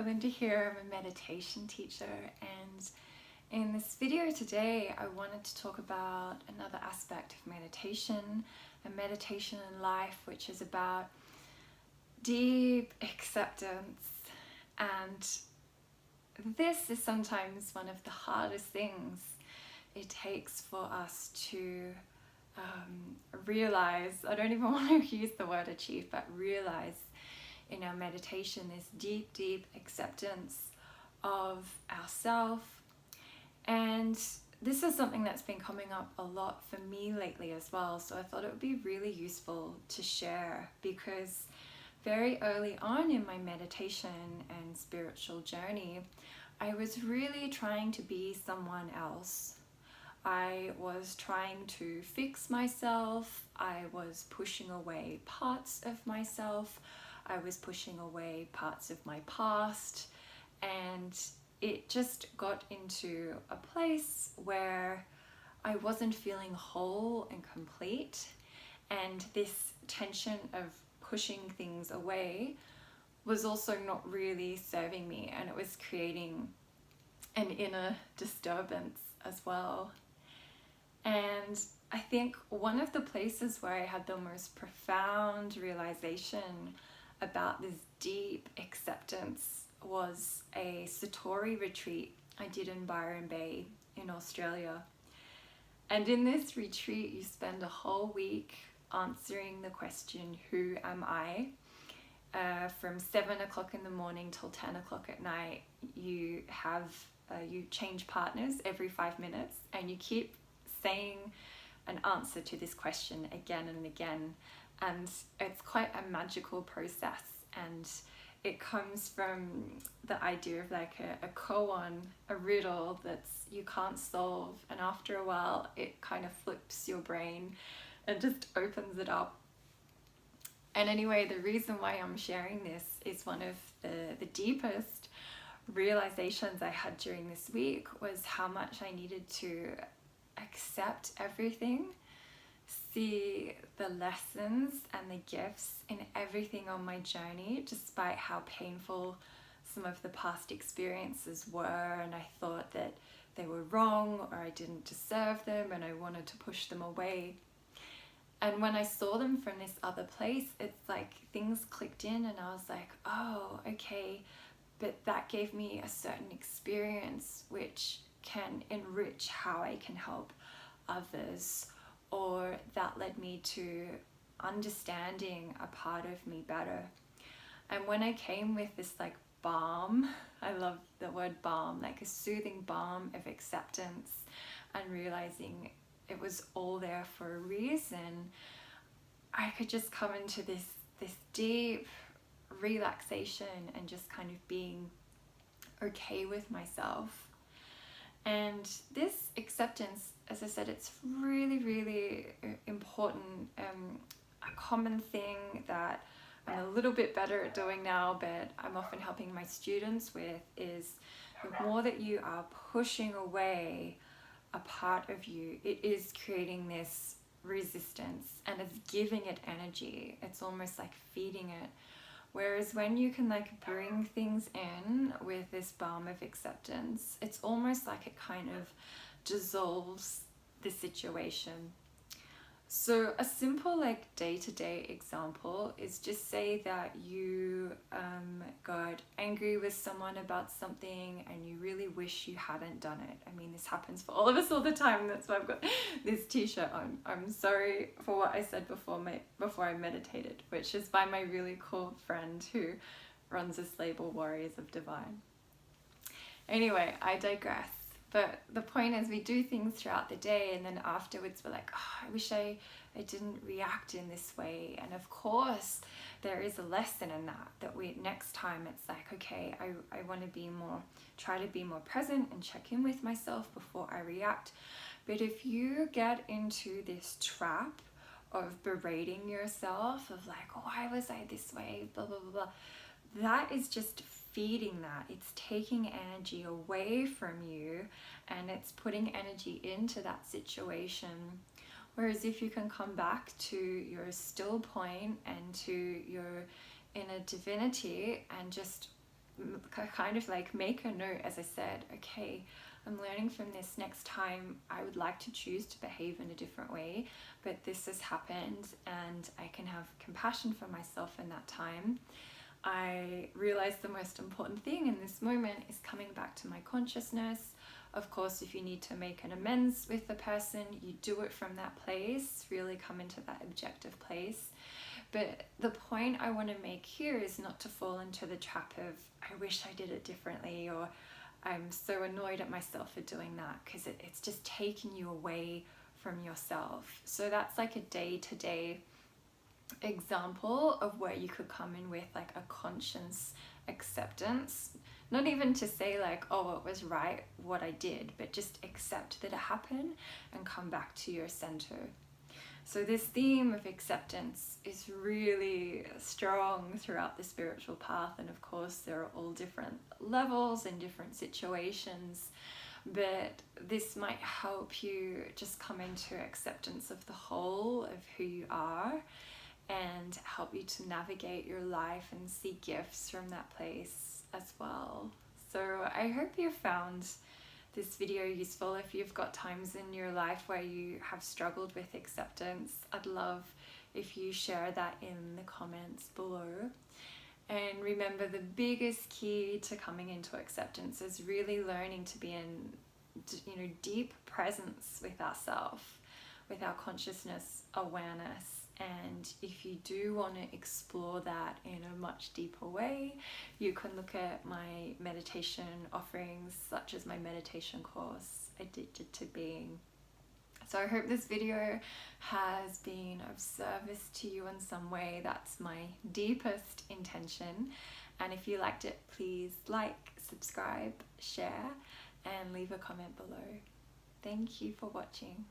Linda here. I'm a meditation teacher, and in this video today I wanted to talk about another aspect of meditation and meditation in life, which is about deep acceptance. And this is sometimes one of the hardest things it takes for us to realize. I don't even want to use the word achieve, but realize in our meditation this deep acceptance of ourself. And this is something that's been coming up a lot for me lately as well, so I thought it would be really useful to share, because very early on in my meditation and spiritual journey I was really trying to be someone else. I was trying to fix myself, I was pushing away parts of myself, I was pushing away parts of my past, and it just got into a place where I wasn't feeling whole and complete, and this tension of pushing things away was also not really serving me, and it was creating an inner disturbance as well. And I think one of the places where I had the most profound realization about this deep acceptance was a Satori Retreat I did in Byron Bay in Australia. And in this retreat you spend a whole week answering the question, who am I? From 7 o'clock in the morning till 10 o'clock at night. You change partners every 5 minutes, and you keep saying an answer to this question again and again. And it's quite a magical process, and it comes from the idea of like a koan, a riddle that's you can't solve, and after a while it kind of flips your brain and just opens it up. And anyway, the reason why I'm sharing this is one of the deepest realizations I had during this week was how much I needed to accept everything, see the lessons and the gifts in everything on my journey, despite how painful some of the past experiences were, and I thought that they were wrong or I didn't deserve them and I wanted to push them away. And when I saw them from this other place, it's like things clicked in, and I was like, oh, okay, but that gave me a certain experience which can enrich how I can help others, or that led me to understanding a part of me better. And when I came with this like balm, I love the word balm, like a soothing balm of acceptance, and realizing it was all there for a reason, I could just come into this deep relaxation and just kind of being okay with myself. And this acceptance, as I said, it's really important. A common thing that I'm a little bit better at doing now, but I'm often helping my students with, is the more that you are pushing away a part of you, it is creating this resistance and it's giving it energy. It's almost like feeding it. Whereas when you can like bring things in with this balm of acceptance, it's almost like it kind of dissolves the situation. So a simple like day-to-day example is, just say that you got angry with someone about something and you really wish you hadn't done it. I mean, this happens for all of us all the time. That's why I've got this t-shirt on. I'm sorry for what I said before I meditated, which is by my really cool friend who runs this label, Warriors of Divine. Anyway, I digress. But the point is, we do things throughout the day, and then afterwards we're like, oh, I wish I didn't react in this way. And of course there is a lesson in that we next time it's like, okay, I want to try to be more present and check in with myself before I react. But if you get into this trap of berating yourself, of like, oh, why was I this way, blah blah blah, that is just feeding that. It's taking energy away from you, and it's putting energy into that situation. Whereas if you can come back to your still point and to your inner divinity and just kind of like make a note, as I said, okay, I'm learning from this. Next time I would like to choose to behave in a different way, but this has happened and I can have compassion for myself in that time. I realized the most important thing in this moment is coming back to my consciousness. Of course, if you need to make an amends with the person, you do it from that place, really come into that objective place. But the point I want to make here is not to fall into the trap of, I wish I did it differently, or I'm so annoyed at myself for doing that, because it's just taking you away from yourself. So that's like a day-to-day example of where you could come in with like a conscious acceptance, not even to say like, oh, it was right what I did, but just accept that it happened and come back to your center. So this theme of acceptance is really strong throughout the spiritual path, and of course there are all different levels and different situations, but this might help you just come into acceptance of the whole of who you are and help you to navigate your life and see gifts from that place as well. So I hope you found this video useful. If you've got times in your life where you have struggled with acceptance, I'd love if you share that in the comments below. And remember, the biggest key to coming into acceptance is really learning to be in, deep presence with ourselves, with our consciousness awareness. And if you do want to explore that in a much deeper way, you can look at my meditation offerings, such as my meditation course, Addicted to Being. So I hope this video has been of service to you in some way. That's my deepest intention. And if you liked it, please like, subscribe, share, and leave a comment below. Thank you for watching.